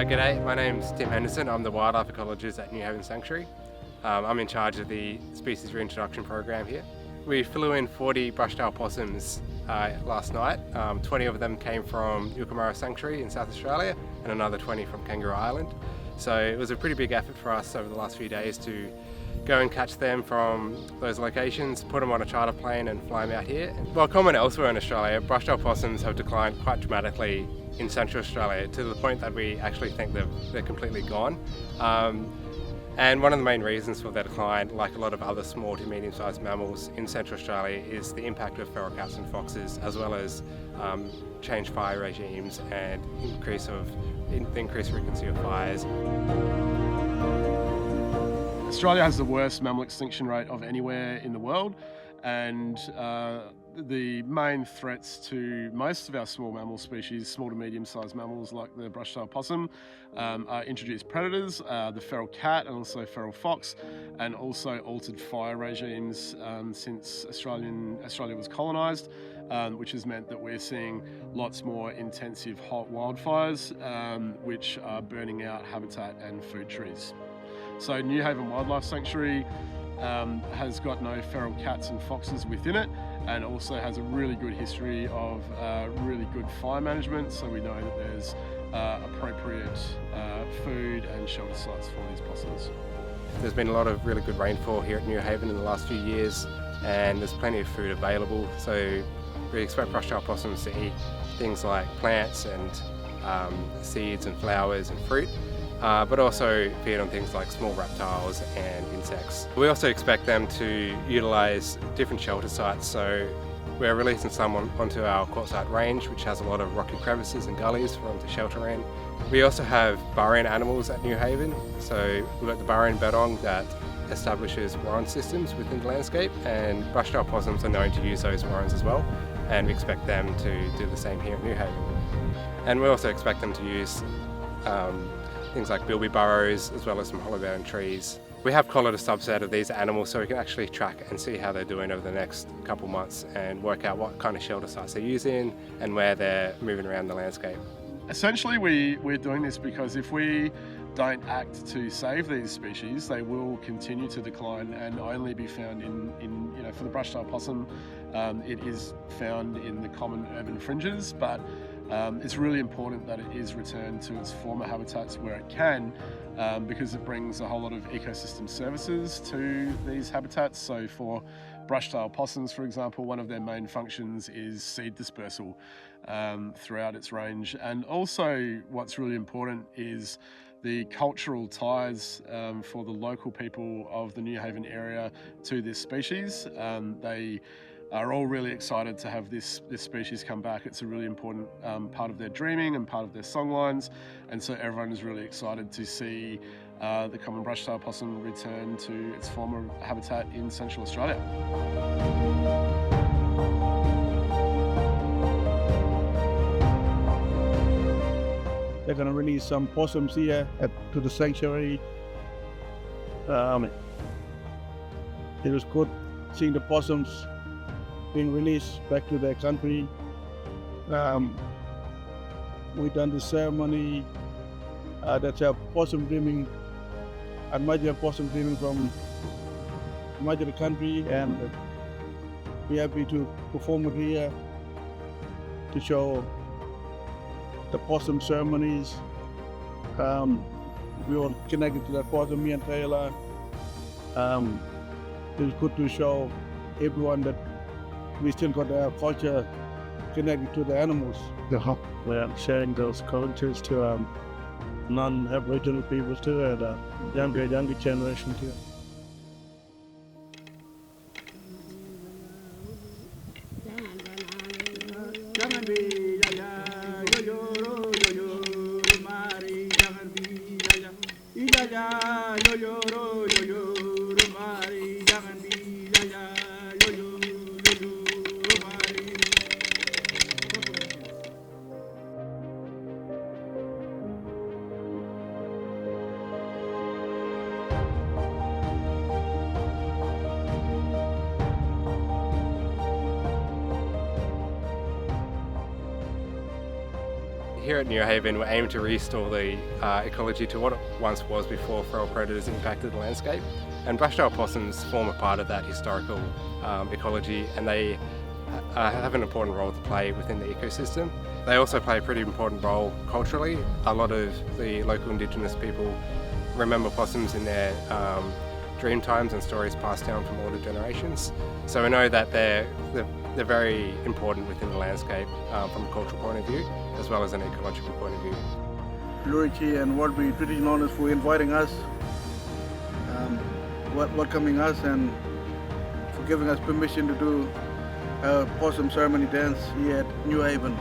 G'day, my name's Tim Henderson. I'm the wildlife ecologist at Newhaven Sanctuary. I'm in charge of the species reintroduction program here. We flew in 40 brushtail possums last night. 20 of them came from Rrpwamper Sanctuary in South Australia and another 20 from Kangaroo Island. So it was a pretty big effort for us over the last few days to go and catch them from those locations, put them on a charter plane and fly them out here. While common elsewhere in Australia, brushtail possums have declined quite dramatically in Central Australia to the point that we actually think they're completely gone. And one of the main reasons for their decline, like a lot of other small to medium-sized mammals in Central Australia, is the impact of feral cats and foxes, as well as changed fire regimes and the increased frequency of fires. Australia has the worst mammal extinction rate of anywhere in the world, and the main threats to most of our small mammal species, small to medium-sized mammals like the brushtail possum, are introduced predators, the feral cat and also feral fox, and also altered fire regimes since Australia was colonised, which has meant that we're seeing lots more intensive hot wildfires, which are burning out habitat and food trees. So Newhaven Wildlife Sanctuary has got no feral cats and foxes within it, and also has a really good history of really good fire management, so we know that there's appropriate food and shelter sites for these possums. There's been a lot of really good rainfall here at Newhaven in the last few years, and there's plenty of food available, so we expect brushtail possums to eat things like plants and seeds and flowers and fruit, but also feed on things like small reptiles and insects. We also expect them to utilise different shelter sites, so we're releasing some onto our quartzite range, which has a lot of rocky crevices and gullies for them to shelter in. We also have burrowing animals at Newhaven, so we've got the burrowing bettong that establishes warren systems within the landscape, and brushtail possums are known to use those warrens as well, and we expect them to do the same here at Newhaven. And we also expect them to use things like bilby burrows, as well as some hollow-bound trees. We have collared a subset of these animals so we can actually track and see how they're doing over the next couple months and work out what kind of shelter sites they're using and where they're moving around the landscape. Essentially, we're doing this because if we don't act to save these species, they will continue to decline and only be found for the brushtail possum, it is found in the common urban fringes, but it's really important that it is returned to its former habitats where it can, because it brings a whole lot of ecosystem services to these habitats. So for brushtail possums, for example, one of their main functions is seed dispersal throughout its range. And also what's really important is the cultural ties for the local people of the Newhaven area to this species. They are all really excited to have this species come back. It's a really important part of their dreaming and part of their songlines, and so everyone is really excited to see the common brushtail possum return to its former habitat in Central Australia. They're going to release some possums here to the sanctuary. It was good seeing the possums being released back to their country. We've done the ceremony. That's our Possum Dreaming, and major Possum Dreaming from much of the country, and we're happy to perform it here to show the possum ceremonies. We all connected to the possum, me and Taylor. It was good to show everyone that we still got our culture connected to the animals. We're sharing those cultures to non-Aboriginal people too, and younger generation too. Here at Newhaven, we aim to restore the ecology to what it once was before feral predators impacted the landscape. And brushtail possums form a part of that historical ecology, and they have an important role to play within the ecosystem. They also play a pretty important role culturally. A lot of the local Indigenous people remember possums in their dream times and stories passed down from older generations. So we know that they're very important within the landscape from a cultural point of view, as well as an ecological point of view. Lurichi and World Traditional Owners for inviting us, welcoming us, and for giving us permission to do a possum ceremony dance here at Newhaven.